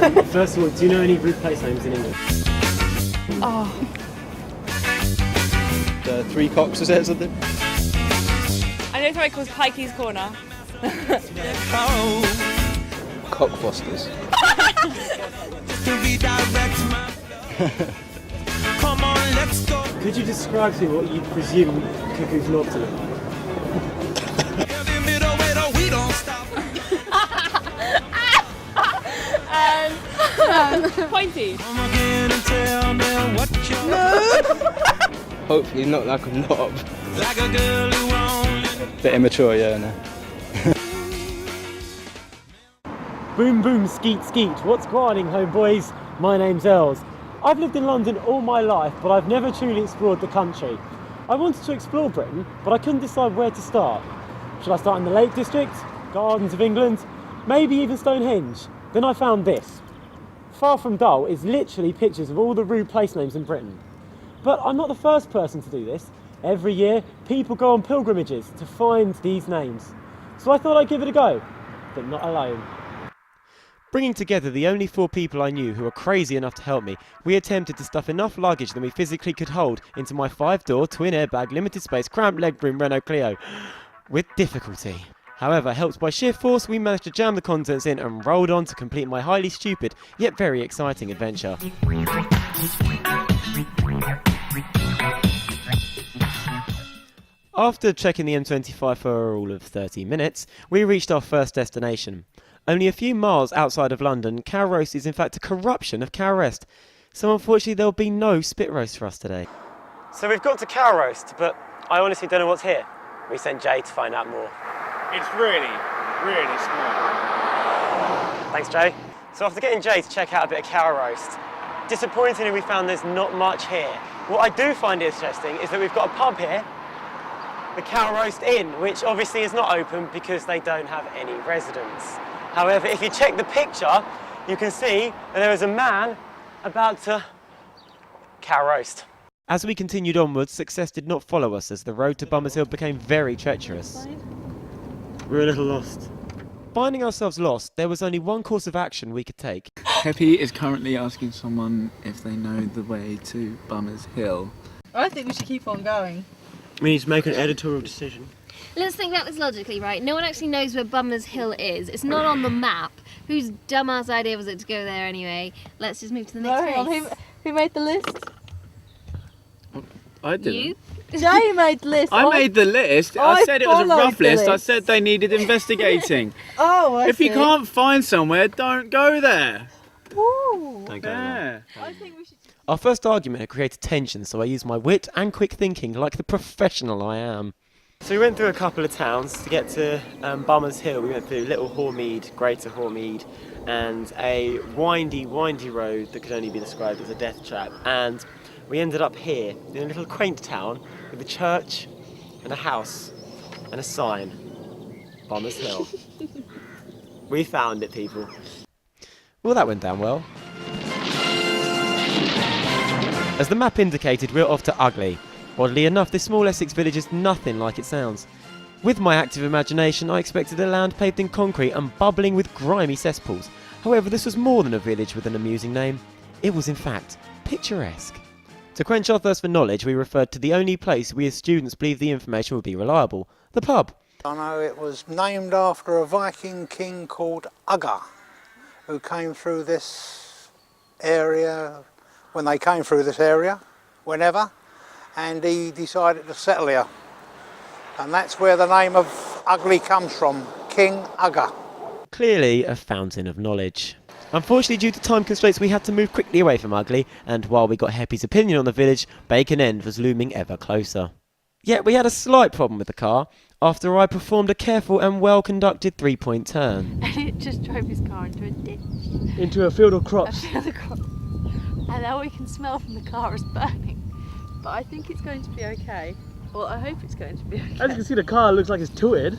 First of all, do you know any rude place names in England? Oh. The Three Cocks, is it something? I know something called Pikey's Corner. Cockfosters. Come on, let's go. Could you describe to me what you presume Cuckoo's Knob to look like? Every middle way, though, we don't stop. Pointy. Come again and tell me what you're Hopefully not like a knob. like a girl who only. Bit immature, yeah, no. Boom boom skeet skeet, what's grinding home boys? My name's Els. I've lived in London all my life, but I've never truly explored the country. I wanted to explore Britain, but I couldn't decide where to start. Should I start in the Lake District, Gardens of England, maybe even Stonehenge? Then I found this. Far From Dull is literally pictures of all the rude place names in Britain. But I'm not the first person to do this. Every year, people go on pilgrimages to find these names. So I thought I'd give it a go, but not alone. Bringing together the only 4 people I knew who were crazy enough to help me, we attempted to stuff enough luggage than we physically could hold into my 5-door, twin airbag, limited space, cramped legroom Renault Clio. With difficulty. However, helped by sheer force, we managed to jam the contents in and rolled on to complete my highly stupid, yet very exciting adventure. After checking the M25 for all of 30 minutes, we reached our first destination. Only a few miles outside of London, cow roast is in fact a corruption of cow rest. So unfortunately there'll be no spit roast for us today. So we've got to cow roast, but I honestly don't know what's here. We sent Jay to find out more. It's really, really small. Thanks, Jay. So after getting Jay to check out a bit of cow roast, disappointingly we found there's not much here. What I do find interesting is that we've got a pub here, the Cow Roast Inn, which obviously is not open because they don't have any residents. However, if you check the picture, you can see that there is a man about to cow roast. As we continued onwards, success did not follow us as the road to Bummers Hill became very treacherous. We're a little lost. Finding ourselves lost, there was only one course of action we could take. Peppy is currently asking someone if they know the way to Bummers Hill. I think we should keep on going. We need to make an editorial decision. Let's think about this logically, right? No one actually knows where Bummers Hill is. It's not on the map. Whose dumbass idea was it to go there anyway? Let's just move to the next place. Who made the list? I didn't. You? Jay made the list. I made the list. I said it was a followed rough the list. I list. said they needed investigating. Oh, I If see. you can't find somewhere, don't go there. Ooh. Don't go Yeah. I think we should. Our first argument had created tension, so I used my wit and quick thinking like the professional I am. So we went through a couple of towns to get to Bummers Hill. We went through Little Hormead, Greater Hormead, and a windy road that could only be described as a death trap. And we ended up here in a little quaint town with a church and a house and a sign. Bummers Hill. We found it, people. Well, that went down well. As the map indicated, we're off to Ugly. Oddly enough, this small Essex village is nothing like it sounds. With my active imagination, I expected a land paved in concrete and bubbling with grimy cesspools. However, this was more than a village with an amusing name. It was, in fact, picturesque. To quench our thirst for knowledge, we referred to the only place we as students believed the information would be reliable, the pub. I know it was named after a Viking king called Ugga, who came through this area, when they came through this area, whenever, and he decided to settle here. And that's where the name of Ugly comes from, King Ugga. Clearly a fountain of knowledge. Unfortunately, due to time constraints, we had to move quickly away from Ugly, and while we got Heppy's opinion on the village, Bacon End was looming ever closer. Yet we had a slight problem with the car, after I performed a careful and well-conducted 3-point turn. Elliot just drove his car into a ditch. Into a field of crops. And all we can smell from the car is burning. But I think it's going to be okay. Well, I hope it's going to be okay. As you can see, the car looks like it's tooted.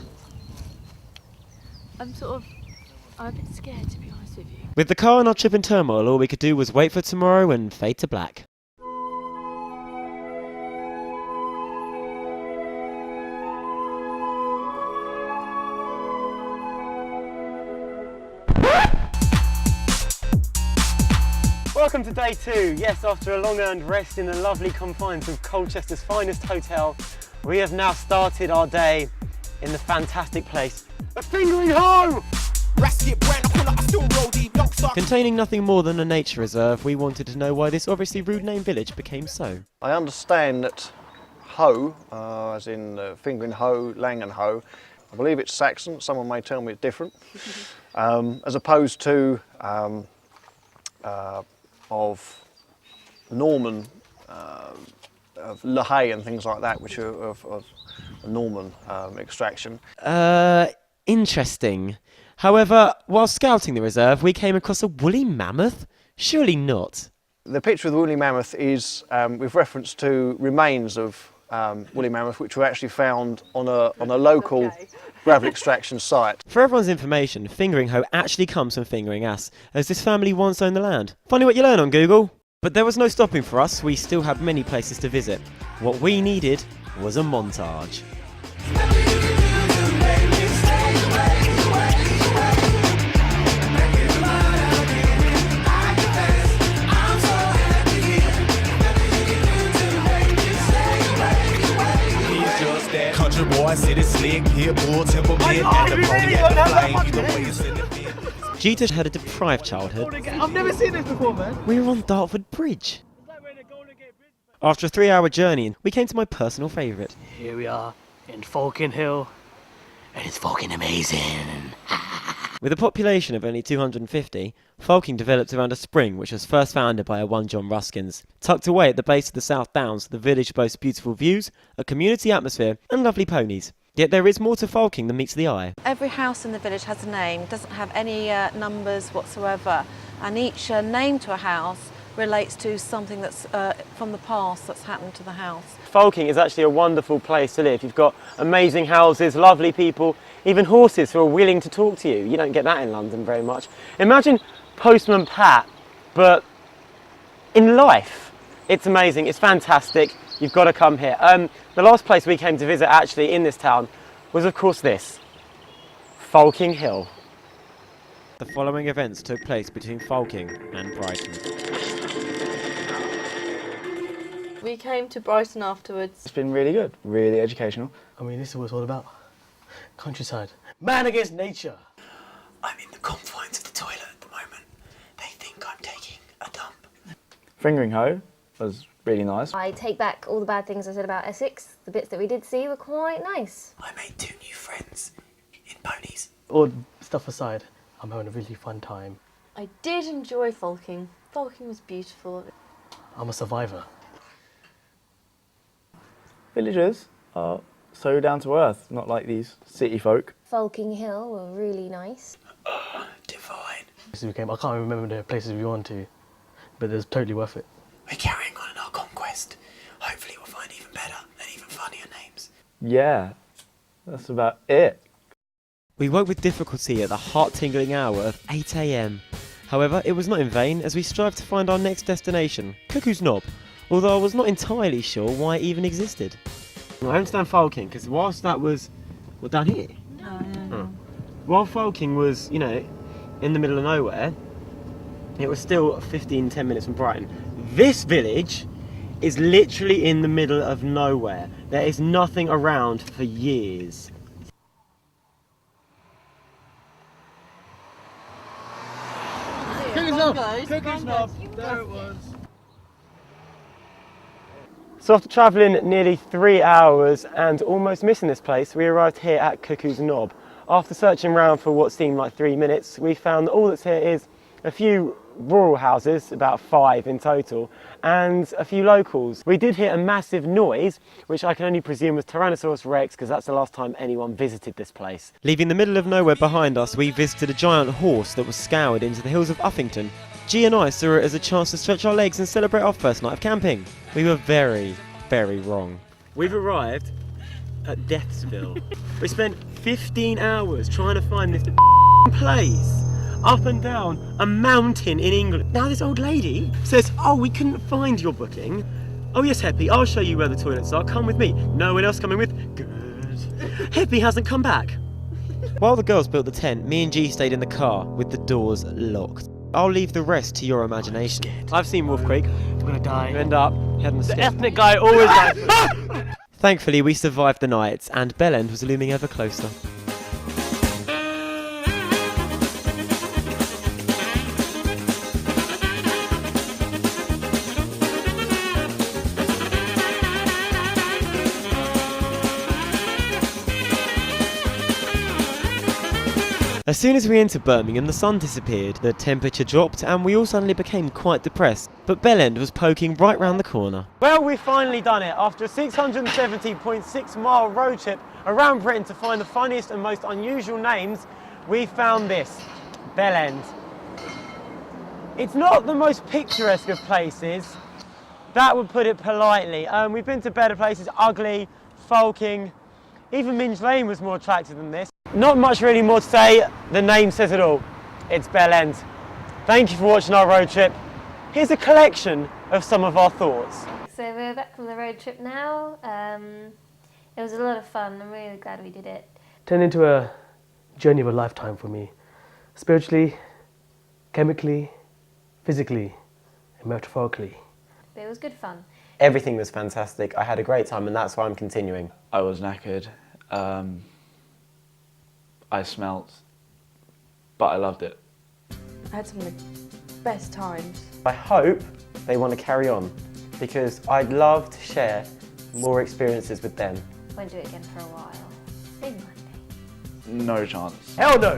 I'm a bit scared, to be honest with you. With the car in our trip in turmoil, all we could do was wait for tomorrow and fade to black. Welcome to day 2. Yes, after a long-earned rest in the lovely confines of Colchester's finest hotel, we have now started our day in the fantastic place of Fingering Hoe! Containing nothing more than a nature reserve, we wanted to know why this obviously rude name village became so. I understand that hoe, as in Fingering Hoe, Langen Hoe, I believe it's Saxon, someone may tell me it's different, as opposed to of Norman, of Le Hay and things like that, which are of Norman extraction. Interesting. However, while scouting the reserve, we came across a woolly mammoth? Surely not. The picture of the woolly mammoth is with reference to remains of woolly mammoth, which were actually found on a local gravel extraction site. For everyone's information, Fingering Hoe actually comes from Fingering Ass, as this family once owned the land. Funny what you learn on Google. But there was no stopping for us, we still had many places to visit. What we needed was a montage. Country boy, city slick, hip bull, temperament, and the pony at the flame. Either way you send it in. Gita had a deprived childhood. I've never seen this before, man. We were on Dartford Bridge. After a 3-hour journey, we came to my personal favourite. Here we are in Falcon Hill, and it's fucking amazing. With a population of only 250, Falking developed around a spring which was first founded by a one John Ruskins. Tucked away at the base of the South Downs, the village boasts beautiful views, a community atmosphere, and lovely ponies. Yet there is more to Falking than meets the eye. Every house in the village has a name, doesn't have any numbers whatsoever, and each name to a house relates to something that's from the past that's happened to the house. Falking is actually a wonderful place to live. You've got amazing houses, lovely people, even horses who are willing to talk to you. You don't get that in London very much. Imagine Postman Pat, but in life. It's amazing, it's fantastic. You've got to come here. The last place we came to visit actually in this town was of course this, Falking Hill. The following events took place between Falking and Brighton. We came to Brighton afterwards. It's been really good, really educational. I mean, this is what it's all about. Countryside. Man against nature. I'm in the confines of the toilet at the moment. They think I'm taking a dump. Fingering Hoe was really nice. I take back all the bad things I said about Essex. The bits that we did see were quite nice. I made 2 new friends in ponies. All stuff aside, I'm having a really fun time. I did enjoy Falking. Falking was beautiful. I'm a survivor. Villagers are so down to earth, not like these city folk. Falking Hill were really nice. Divine. I can't remember the places we went to, but it's totally worth it. We're carrying on in our conquest. Hopefully we'll find even better and even funnier names. Yeah, that's about it. We woke with difficulty at the heart-tingling hour of 8 AM. However, it was not in vain as we strived to find our next destination, Cuckoo's Knob, although I was not entirely sure why it even existed. I understand Falking, because whilst that was... well, down here? Oh. While Falking was, you know, in the middle of nowhere, it was still 10 minutes from Brighton. This village is literally in the middle of nowhere. There is nothing around for years. Cuckoo's Knob. There it was. So after travelling nearly 3 hours and almost missing this place, we arrived here at Cuckoo's Knob. After searching around for what seemed like 3 minutes, we found that all that's here is a few rural houses, about 5 in total, and a few locals. We did hear a massive noise, which I can only presume was Tyrannosaurus Rex, because that's the last time anyone visited this place. Leaving the middle of nowhere behind us, we visited a giant horse that was scoured into the hills of Uffington. G and I saw it as a chance to stretch our legs and celebrate our first night of camping. We were very, very wrong. We've arrived at Deathsville. We spent 15 hours trying to find this place. Up and down a mountain in England. Now this old lady says, oh, we couldn't find your booking. Oh yes, Heppy, I'll show you where the toilets are. Come with me. No one else coming with? Good. Heppy hasn't come back. While the girls built the tent, me and G stayed in the car with the doors locked. I'll leave the rest to your imagination. I've seen Wolf Creek. I'm gonna die. You end up heading the The skip. ethnic guy always dies. Thankfully, we survived the night, and Bell End was looming ever closer. As soon as we entered Birmingham, the sun disappeared, the temperature dropped, and we all suddenly became quite depressed. But Bell End was poking right round the corner. Well, we've finally done it. After a 670.6 mile road trip around Britain to find the funniest and most unusual names, we found this, Bell End. It's not the most picturesque of places, that would put it politely. We've been to better places, Ugly, Folking, even Minge Lane was more attractive than this. Not much really more to say, the name says it all. It's Bell End. Thank you for watching our road trip. Here's a collection of some of our thoughts. So we're back from the road trip now. It was a lot of fun. I'm really glad we did it. Turned into a journey of a lifetime for me. Spiritually, chemically, physically, and metaphorically. But it was good fun. Everything was fantastic. I had a great time, and that's why I'm continuing. I was knackered. I smelt, but I loved it. I had some of the best times. I hope they want to carry on, because I'd love to share more experiences with them. Won't do it again for a while. Maybe one day. No chance. Hell no!